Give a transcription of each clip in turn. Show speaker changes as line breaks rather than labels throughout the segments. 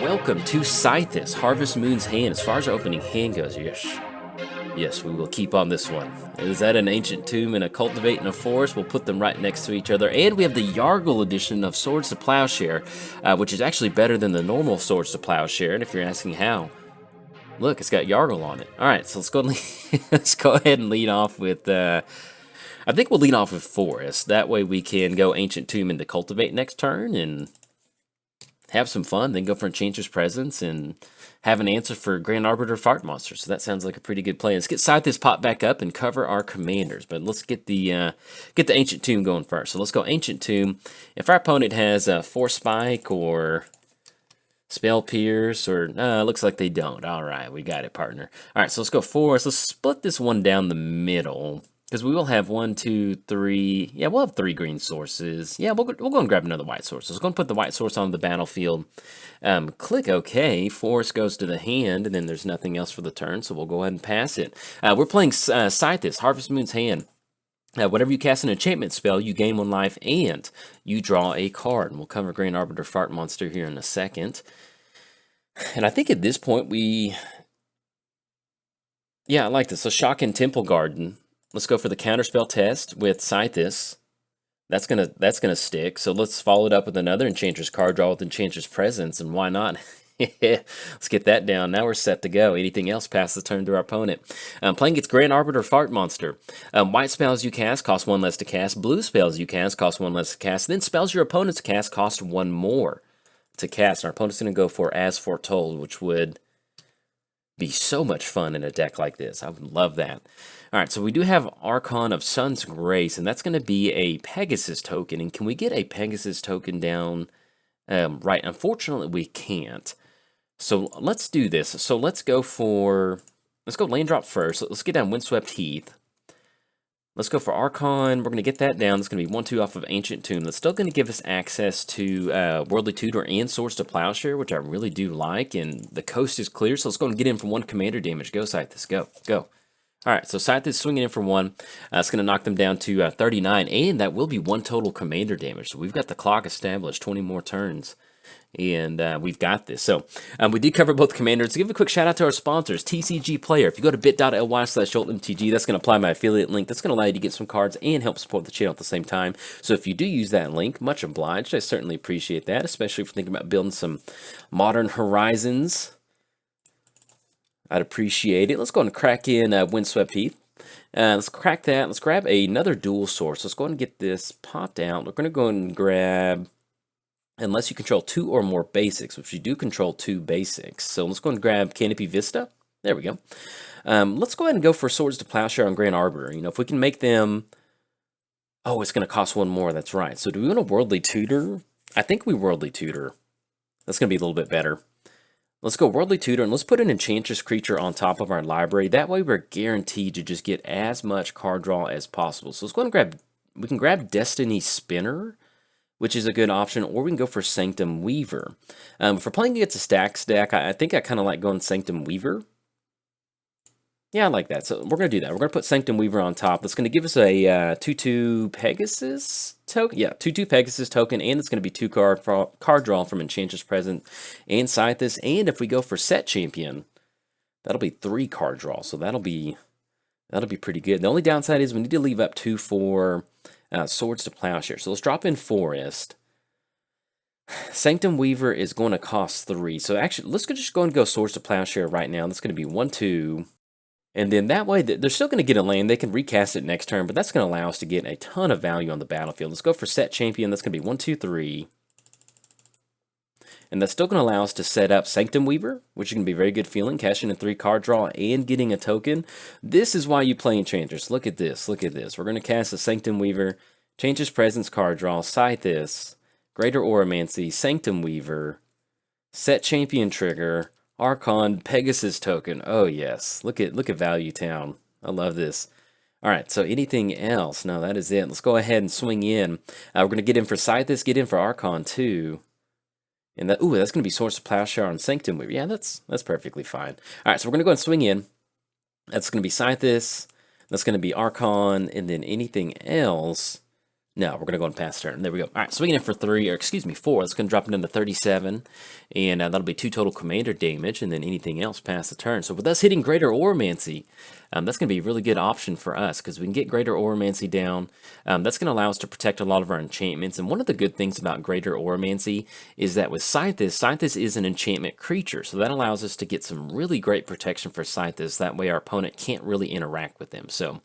Welcome to Sythis, Harvest Moon's Hand. As far as our opening hand goes, yes, we will keep on this one. Is that an Ancient Tomb and a Cultivate and a Forest? We'll put them right next to each other. And we have the Yargle edition of Swords to Plowshare, which is actually better than the normal Swords to Plowshare. And if you're asking how, look, it's got Yargle on it. All right, so let's go ahead and lead off with. I think we'll lead off with Forest. That way we can go Ancient Tomb into Cultivate next turn and have some fun, then go for Enchantress Presence and have an answer for Grand Arbiter Fart Monster. So that sounds like a pretty good play. Let's get Sythis pop back up and cover our commanders. But let's get the Ancient Tomb going first. So let's go Ancient Tomb. If our opponent has Force Spike or Spell Pierce, or looks like they don't. All right, we got it, partner. All right, so let's go Forest. Let's split this one down the middle, because we will have 1, 2, 3. Yeah, we'll have 3 green sources. Yeah, we'll go and grab another white source. So let's go and put the white source on the battlefield. Click OK. Forest goes to the hand, and then there's nothing else for the turn, so we'll go ahead and pass it. We're playing Sythis, Harvest Moon's Hand. Whenever you cast an enchantment spell, you gain 1 life and you draw a card. And we'll cover Grand Arbiter Fart Monster here in a second. And I think at this point yeah, I like this. So Shock and Temple Garden. Let's go for the counterspell test with Sythis. That's gonna stick. So let's follow it up with another Enchantress card draw with Enchantress Presence, and why not? Let's get that down. Now we're set to go. Anything else pass the turn to our opponent. Playing its Grand Arbiter Fart Monster. White spells you cast cost 1 less to cast. Blue spells you cast cost 1 less to cast. Then spells your opponents cast cost 1 more to cast. Our opponent's going to go for As Foretold, which would be so much fun in a deck like this. I would love that. All right, so we do have Archon of Sun's Grace, and that's going to be a Pegasus token. And can we get a Pegasus token down? Right, unfortunately we can't. So let's do this. So let's go land drop first. Let's get down Windswept Heath. Let's go for Archon. We're going to get that down. That's going to be 1/2 off of Ancient Tomb. That's still going to give us access to Worldly Tutor and Swords to Plowshare, which I really do like. And the coast is clear, so let's go and get in for 1 commander damage. Go, Sythis. Go. All right, so Sythis swinging in for 1. It's going to knock them down to 39, and that will be 1 total commander damage. So we've got the clock established, 20 more turns. And we've got this. So we did cover both commanders. To give a quick shout out to our sponsors, TCG Player. If you go to bit.ly/JoltMTG, that's going to apply my affiliate link. That's going to allow you to get some cards and help support the channel at the same time. So if you do use that link, much obliged. I certainly appreciate that, especially if you're thinking about building some Modern Horizons. I'd appreciate it. Let's go and crack in Windswept Heath. Let's crack that. Let's grab another dual source. Let's go ahead and get this popped out. We're going to go and grab, unless you control 2 or more basics, which you do control 2 basics. So let's go and grab Canopy Vista. There we go. Let's go ahead and go for Swords to Plowshare on Grand Arbiter. You know, if we can make them... Oh, it's going to cost 1 more. That's right. So do we want a Worldly Tutor? I think we Worldly Tutor. That's going to be a little bit better. Let's go Worldly Tutor, and let's put an Enchantress creature on top of our library. That way we're guaranteed to just get as much card draw as possible. So let's go ahead and grab... We can grab Destiny Spinner, which is a good option, or we can go for Sanctum Weaver. For playing against a Stacks deck, I think I kind of like going Sanctum Weaver. Yeah, I like that. So we're going to do that. We're going to put Sanctum Weaver on top. That's going to give us a 2/2 Pegasus token. Yeah, 2/2 Pegasus token, and it's going to be 2 card draw from Enchantress Present and Sythis. And if we go for Set Champion, that'll be 3 card draw. So that'll be pretty good. The only downside is we need to leave up 2 for Swords to Plowshare. So let's drop in Forest. Sanctum Weaver is going to cost 3. So actually, let's just go and go Swords to Plowshare right now. That's going to be 1/2. And then that way, they're still going to get a land. They can recast it next turn, but that's going to allow us to get a ton of value on the battlefield. Let's go for Set Champion. That's going to be 1, 2, 3. And that's still going to allow us to set up Sanctum Weaver, which is going to be very good feeling, cashing a 3 card draw and getting a token. This is why you play Enchantress. Look at this. Look at this. We're going to cast a Sanctum Weaver, Enchantress Presence card draw, Sythis, Greater Oromancy, Sanctum Weaver, Set Champion trigger, Archon, Pegasus token. Oh yes, look at Value Town. I love this. All right, so anything else? No, that is it. Let's go ahead and swing in. We're going to get in for Sythis, get in for Archon too. And that, ooh, that's going to be Swords to Plowshare on Sanctum Weaver. Yeah, that's perfectly fine. All right, so we're going to go and swing in. That's going to be Sythis. That's going to be Archon, and then anything else. No, we're going to go and pass turn. There we go. All right, swinging in for 3, or excuse me, 4. It's going to drop it down to 37, and that'll be 2 total commander damage, and then anything else past the turn. So with us hitting Greater Oromancy, that's going to be a really good option for us, because we can get Greater Oromancy down. That's going to allow us to protect a lot of our enchantments, and one of the good things about Greater Oromancy is that with Sythis, Sythis is an enchantment creature, so that allows us to get some really great protection for Sythis. That way our opponent can't really interact with them. So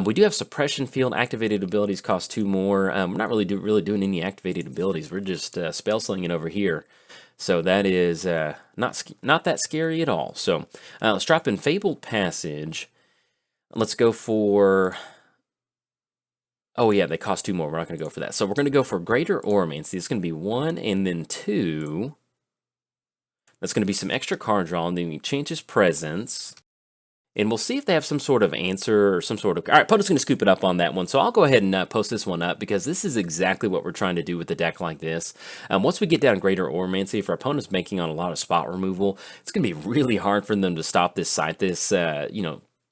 we do have Suppression Field. Activated abilities cost 2 more. We're not really doing any activated abilities. We're just spell slinging over here. So that is not that scary at all. So let's drop in Fabled Passage. Let's go for... Oh yeah, they cost 2 more. We're not going to go for that. So we're going to go for Greater Oromancy. It's going to be 1 and then 2. That's going to be some extra card draw, and then we change his presence. And we'll see if they have some sort of answer or some sort of... All right, opponent's going to scoop it up on that one. So I'll go ahead and post this one up, because this is exactly what we're trying to do with a deck like this. Once we get down Greater Oromancy, if our opponent's banking on a lot of spot removal, it's going to be really hard for them to stop this Sythis,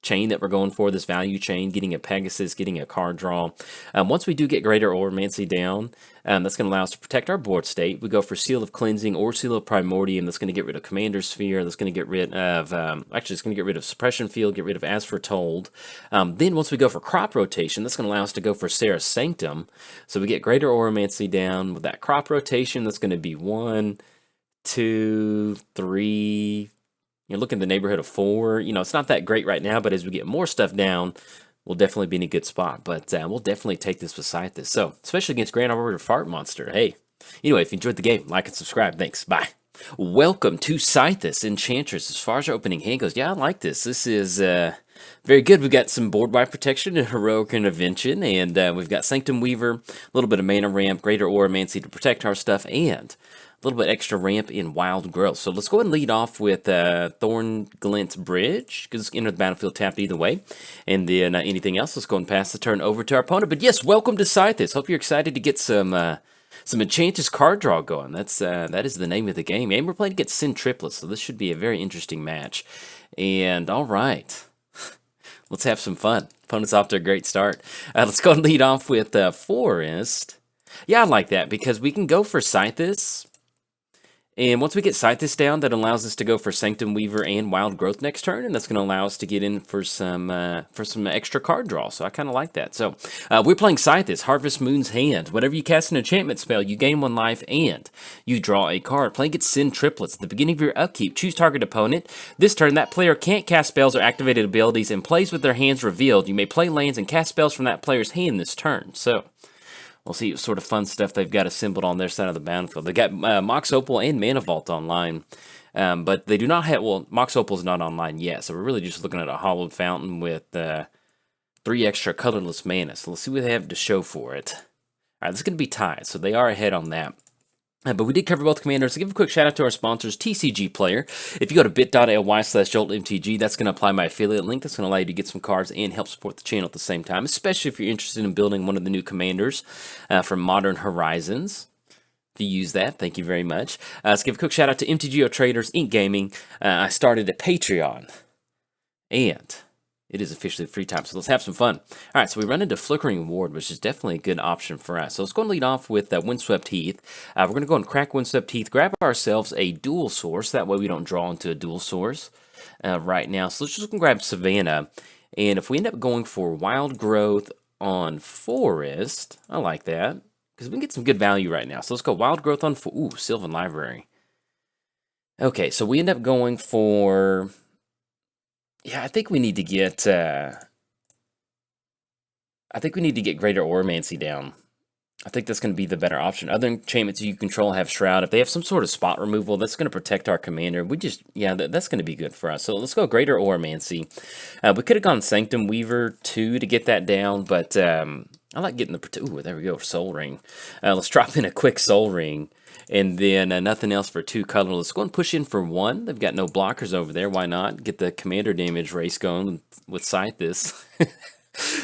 chain that we're going for, this value chain, getting a Pegasus, getting a card draw. Once we do get Greater Oromancy down, that's going to allow us to protect our board state. We go for Seal of Cleansing or Seal of Primordium. That's going to get rid of Commander Sphere. That's going to get rid of, actually, it's going to get rid of Suppression Field, get rid of As Foretold. Then once we go for Crop Rotation, that's going to allow us to go for Serra's Sanctum. So we get Greater Oromancy down. With that Crop Rotation, that's going to be 1, 2, 3... You're looking in the neighborhood of 4. It's not that great right now, but as we get more stuff down, we'll definitely be in a good spot. But we'll definitely take this beside this. So, especially against Grand Arbiter Fart Monster. Hey, anyway, if you enjoyed the game, like and subscribe. Thanks. Bye. Welcome to Sythis Enchantress. As far as our opening hand goes, yeah, I like this. This is very good. We've got some board wide protection and Heroic Intervention, and we've got Sanctum Weaver, a little bit of mana ramp, Greater Oromancy to protect our stuff, and a little bit extra ramp in Wild Growth. So let's go ahead and lead off with Thorn Glint Bridge, because it's enter the battlefield tapped either way. And then anything else, let's go and pass the turn over to our opponent. But yes, welcome to Sythis. Hope you're excited to get some Enchantress card draw going. That is the name of the game. And we're playing against Sen Triplets, so this should be a very interesting match. And all right, let's have some fun. Opponent's off to a great start. Let's go and lead off with Forest. Yeah, I like that, because we can go for Sythis. And once we get Sythis down, that allows us to go for Sanctum Weaver and Wild Growth next turn, and that's going to allow us to get in for some extra card draw. So I kind of like that. So we're playing Sythis, Harvest Moon's Hand. Whenever you cast an enchantment spell, you gain 1 life and you draw a card. Playing against Sen Triplets. At the beginning of your upkeep, choose target opponent. This turn, that player can't cast spells or activated abilities and plays with their hands revealed. You may play lands and cast spells from that player's hand this turn. So we'll see what sort of fun stuff they've got assembled on their side of the battlefield. They got Mox Opal and Mana Vault online, but they do not have, well, Mox Opal's not online yet, so we're really just looking at a Hollowed Fountain with 3 extra colorless mana. So let's see what they have to show for it. All right, this is going to be tied, so they are ahead on that. But we did cover both commanders. So give a quick shout out to our sponsors, TCG Player. If you go to bit.ly/JoltMTG, that's going to apply my affiliate link. That's going to allow you to get some cards and help support the channel at the same time, especially if you're interested in building one of the new commanders from Modern Horizons. If you use that, thank you very much. Let's give a quick shout out to MTGOTraders, Inc. Gaming. I started a Patreon, and it is officially free time, so let's have some fun. All right, so we run into Flickering Ward, which is definitely a good option for us. So let's go and lead off with Windswept Heath. We're going to go and crack Windswept Heath, grab ourselves a dual source. That way we don't draw into a dual source right now. So let's just go and grab Savannah. And if we end up going for Wild Growth on Forest, I like that, because we can get some good value right now. So let's go Wild Growth on Sylvan Library. Okay, so we end up going for... Yeah, I think we need to get Greater Oromancy down. I think that's going to be the better option. Other enchantments you control have Shroud. If they have some sort of spot removal, that's going to protect our commander. That's going to be good for us. So let's go Greater Oromancy. We could have gone Sanctum Weaver 2 to get that down, but I like getting the... Ooh, there we go, Soul Ring. Let's drop in a quick Soul Ring. And then nothing else for 2 color. Let's go and push in for 1. They've got no blockers over there. Why not? Get the commander damage race going with Sythis.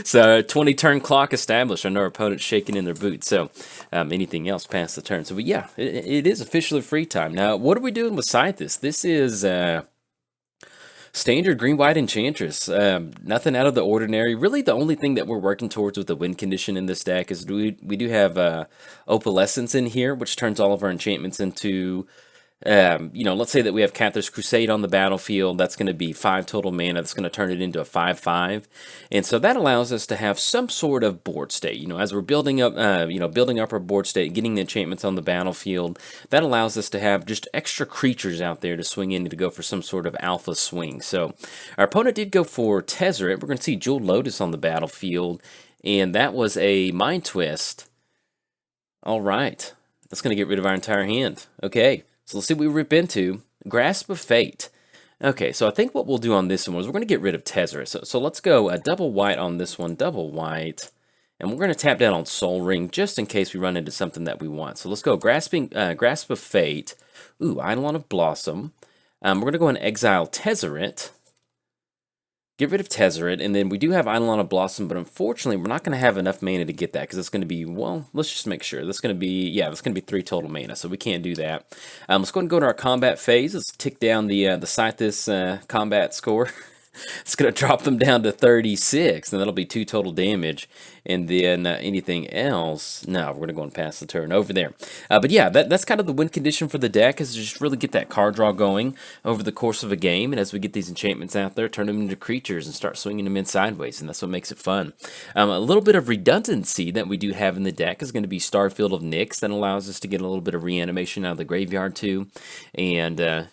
So 20 turn clock established. I know our opponent's shaking in their boots. So anything else past the turn. So yeah, it is officially free time. Now, what are we doing with Sythis? This is Standard green-white Enchantress. Nothing out of the ordinary. Really, the only thing that we're working towards with the win condition in this deck is we do have Opalescence in here, which turns all of our enchantments into let's say that we have Cathar's Crusade on the battlefield. That's going to be 5 total mana. That's going to turn it into a 5/5, and so that allows us to have some sort of board state. As we're building up, building up our board state, getting the enchantments on the battlefield. That allows us to have just extra creatures out there to swing in to go for some sort of alpha swing. So our opponent did go for Tezzeret. We're going to see Jeweled Lotus on the battlefield, and that was a Mind Twist. All right, that's going to get rid of our entire hand. Okay. So let's see what we rip into. Grasp of Fate. Okay, so I think what we'll do on this one is we're going to get rid of Tezzeret. So let's go a double white on this one, double white. And we're going to tap down on Soul Ring just in case we run into something that we want. So let's go Grasp of Fate. Ooh, Eidolon of Blossom. We're going to go and exile Tezzeret. Get rid of Tezzeret, and then we do have Eidolon of Blossom, but unfortunately, we're not going to have enough mana to get that, because it's going to be, well, let's just make sure. That's going to be, that's going to be 3 total mana, so we can't do that. Let's go ahead and go to our combat phase. Let's tick down the Sythis combat score. It's going to drop them down to 36, and that'll be 2 total damage. And then anything else, no, we're going to go and pass the turn over there. But yeah, that's kind of the win condition for the deck, is to just really get that card draw going over the course of a game. And as we get these enchantments out there, turn them into creatures and start swinging them in sideways, and that's what makes it fun. A little bit of redundancy that we do have in the deck is going to be Starfield of Nyx. That allows us to get a little bit of reanimation out of the graveyard too. And,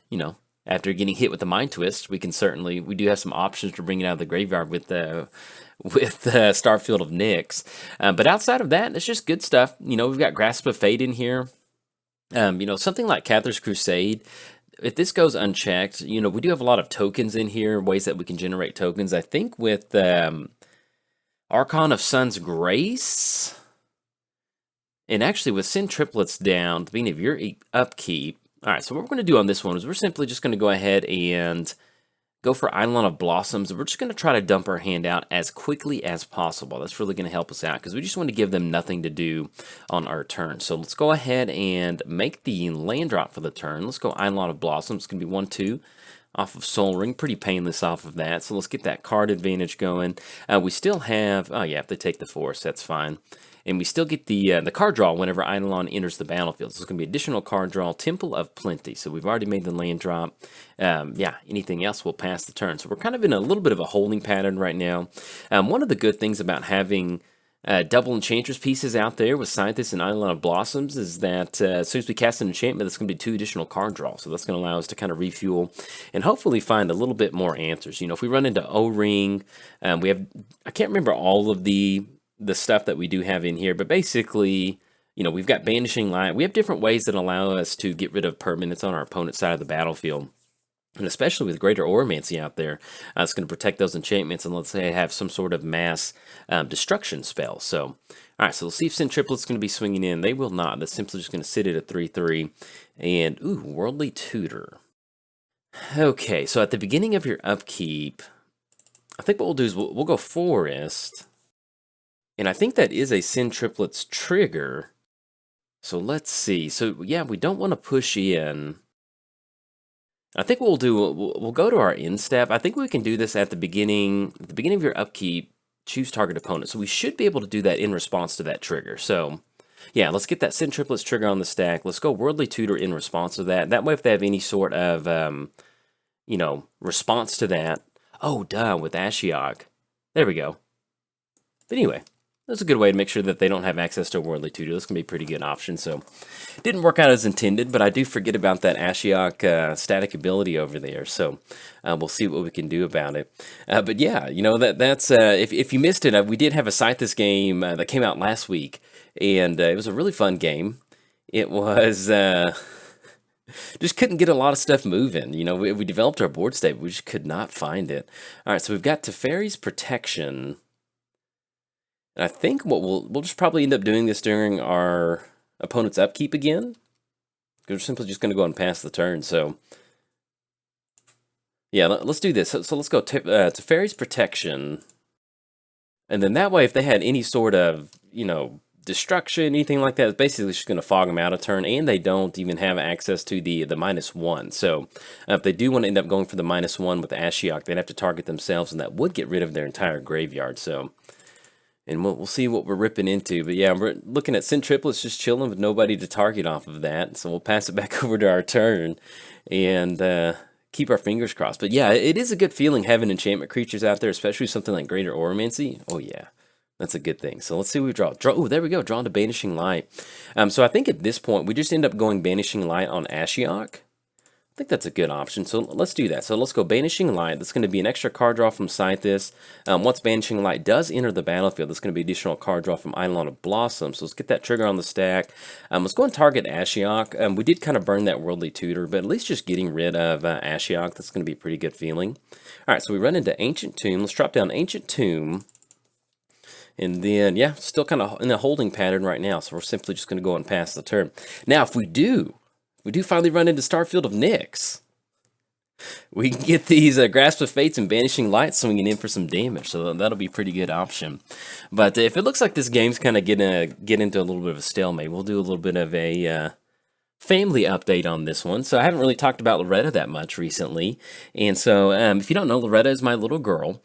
after getting hit with the Mind Twist, we do have some options to bring it out of the graveyard with Starfield of Nyx. But outside of that, it's just good stuff. We've got Grasp of Fate in here. Something like Cathar's Crusade. If this goes unchecked, we do have a lot of tokens in here, ways that we can generate tokens. I think with Archon of Sun's Grace, and actually with Sen Triplets down, at the beginning of your upkeep. All right, so what we're going to do on this one is we're simply just going to go ahead and go for Eidolon of Blossoms. We're just going to try to dump our hand out as quickly as possible. That's really going to help us out, because we just want to give them nothing to do on our turn. So let's go ahead and make the land drop for the turn. Let's go Eidolon of Blossoms. It's going to be 1/2 off of Soul Ring. Pretty painless off of that. So let's get that card advantage going. We still have, if they take the force, that's fine. And we still get the card draw whenever Eidolon enters the battlefield. So it's going to be additional card draw, Temple of Plenty. So we've already made the land drop. Anything else will pass the turn. So we're kind of in a little bit of a holding pattern right now. One of the good things about having double Enchantress pieces out there with Sythis and Eidolon of Blossoms is that as soon as we cast an enchantment, that's going to be 2 additional card draws. So that's going to allow us to kind of refuel and hopefully find a little bit more answers. If we run into O-Ring, we have, I can't remember all of the stuff that we do have in here, but basically, we've got Banishing Light. We have different ways that allow us to get rid of permanents on our opponent's side of the battlefield. And especially with Greater Oromancy out there, it's going to protect those enchantments, and let's say I have some sort of mass destruction spell. So, all right, so let's see if Sen Triplets going to be swinging in. They will not. That's simply just going to sit at a 3/3. And, ooh, Worldly Tutor. Okay, so at the beginning of your upkeep, I think what we'll do is we'll go Forest. And I think that is a Sen Triplets trigger. So let's see. So yeah, we don't want to push in. I think what we'll do, we'll go to our end step. I think we can do this at the beginning of your upkeep, choose target opponent. So we should be able to do that in response to that trigger. So yeah, let's get that Sen Triplets trigger on the stack. Let's go Worldly Tutor in response to that. That way, if they have any sort of, response to that. Oh, duh, with Ashiok. There we go. But anyway, that's a good way to make sure that they don't have access to a Worldly Tutor. This can be a pretty good option. So, didn't work out as intended, but I do forget about that Ashiok static ability over there. So, we'll see what we can do about it. But yeah, that's if you missed it, we did have a Sythis game that came out last week, and it was a really fun game. It was just couldn't get a lot of stuff moving. We developed our board state, but we just could not find it. All right, so we've got Teferi's Protection. And I think what we'll just probably end up doing this during our opponent's upkeep again. We're simply just going to go and pass the turn. So yeah, let's do this. So let's go Teferi's Protection. And then that way, if they had any sort of, destruction, anything like that. It's basically just going to fog them out a turn, and they don't even have access to the -1. So if they do want to end up going for the -1 with Ashiok, they'd have to target themselves, and that would get rid of their entire graveyard. So, and we'll see what we're ripping into. But yeah, we're looking at Sen Triplets just chilling with nobody to target off of that. So we'll pass it back over to our turn and keep our fingers crossed. But yeah, it is a good feeling having enchantment creatures out there, especially something like Greater Oromancy. Oh yeah, that's a good thing. So let's see what we draw. Oh, there we go. Drawn to Banishing Light. So I think at this point, we just end up going Banishing Light on Ashiok. I think that's a good option, so let's do that. So let's go Banishing Light. That's going to be an extra card draw from Sythis. Once Banishing Light does enter the battlefield, that's going to be additional card draw from Eidolon of Blossom. So let's get that trigger on the stack. Let's go and target Ashiok. We did kind of burn that Worldly Tutor, but at least just getting rid of Ashiok, that's going to be a pretty good feeling. All right, so we run into Ancient Tomb. Let's drop down Ancient Tomb. And then, yeah, still kind of in a holding pattern right now, so we're simply just going to go and pass the turn. Now, if we do finally run into Starfield of Nyx, we can get these Grasp of Fates and Banishing Light swinging in for some damage, so that'll be a pretty good option. But if it looks like this game's kind of get into a little bit of a stalemate, we'll do a little bit of a family update on this one. So I haven't really talked about Loretta that much recently, and so if you don't know, Loretta is my little girl.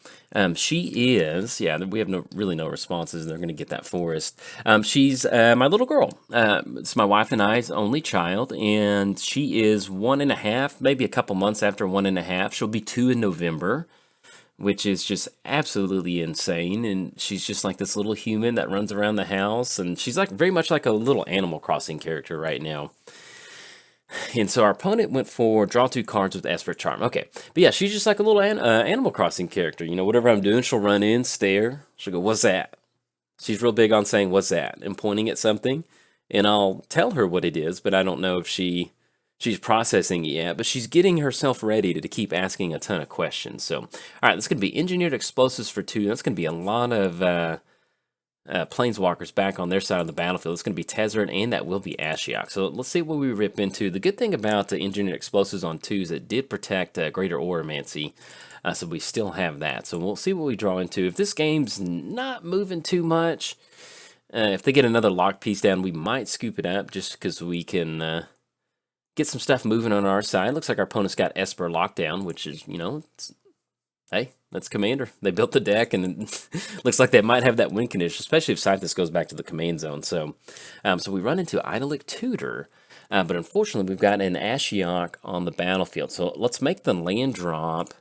She is, yeah, we have really no responses, and they're going to get that for us. She's my little girl. It's my wife and I's only child, and she is 1.5, maybe a couple months after 1.5. She'll be 2 in November, which is just absolutely insane. And she's just like this little human that runs around the house, and she's like very much like a little Animal Crossing character right now. And so our opponent went for draw 2 cards with Esper Charm. Okay, but yeah, she's just like a little Animal Crossing character. You know, whatever I'm doing, she'll run in, stare. She'll go, "What's that?" She's real big on saying, "What's that?" and pointing at something. And I'll tell her what it is, but I don't know if she's processing it yet. But she's getting herself ready to keep asking a ton of questions. So, all right, that's going to be Engineered Explosives for 2. That's going to be a lot of Planeswalkers back on their side of the battlefield. It's going to be Tezzeret, and that will be Ashiok. So let's see what we rip into. The good thing about the Engineered Explosives on 2 is it did protect Greater Oromancy, so we still have that. So we'll see what we draw into. If this game's not moving too much, if they get another lock piece down, we might scoop it up just because we can get some stuff moving on our side. Looks like our opponent's got Esper Lockdown, which is, you know, hey, that's Commander. They built the deck, and it looks like they might have that win condition, especially if Sythis goes back to the command zone. So so we run into Idyllic Tutor, but unfortunately we've got an Ashiok on the battlefield. So let's make the land drop,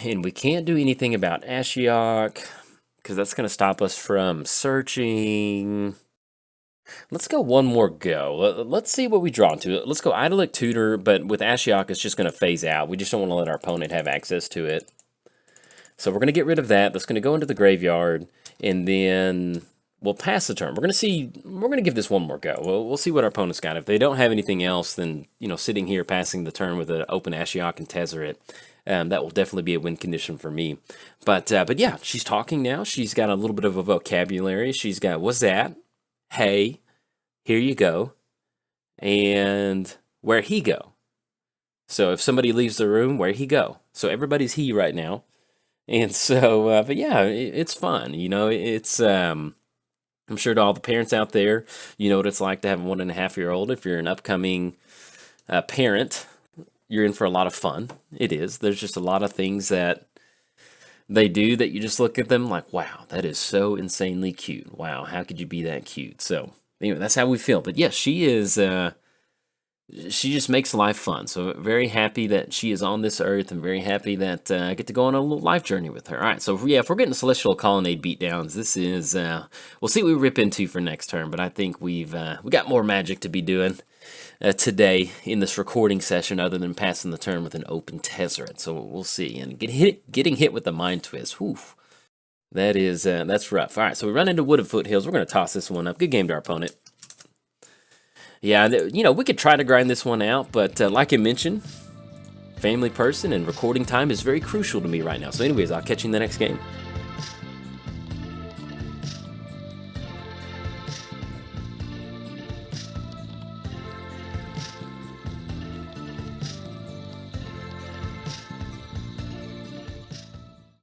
and we can't do anything about Ashiok because that's going to stop us from searching. Let's go one more go. Let's see what we draw into. Let's go Idyllic Tutor, but with Ashiok, it's just going to phase out. We just don't want to let our opponent have access to it. So we're going to get rid of that. That's going to go into the graveyard, and then we'll pass the turn. We're going to give this one more go. We'll see what our opponent's got. If they don't have anything else, then, you know, sitting here passing the turn with an open Ashiok and Tezzeret, that will definitely be a win condition for me. But yeah, she's talking now. She's got a little bit of a vocabulary. She's got, "What's that? Hey, here you go," and "Where he go?" So if somebody leaves the room, where he go? So everybody's he right now. And so, but yeah, it's fun. You know, it's, I'm sure to all the parents out there, you know what it's like to have a 1.5-year-old. If you're an upcoming parent, you're in for a lot of fun. It is. There's just a lot of things that they do that you just look at them like, wow, that is so insanely cute. Wow, how could you be that cute? So anyway, that's how we feel. But yes, she is, she just makes life fun. So very happy that she is on this earth, and very happy that I get to go on a little life journey with her. All right, so yeah, if we're getting Celestial Colonnade beatdowns, this is, we'll see what we rip into for next turn. But I think we got more magic to be doing today in this recording session, other than passing the turn with an open Tezzeret. So we'll see. And getting hit with the Mind Twist, whew, that is that's rough. All right, so we run into Wooded Foothills. We're going to toss this one up. Good game to our opponent. Yeah, you know, we could try to grind this one out, but like I mentioned, family person and recording time is very crucial to me right now. So anyways, I'll catch you in the next game.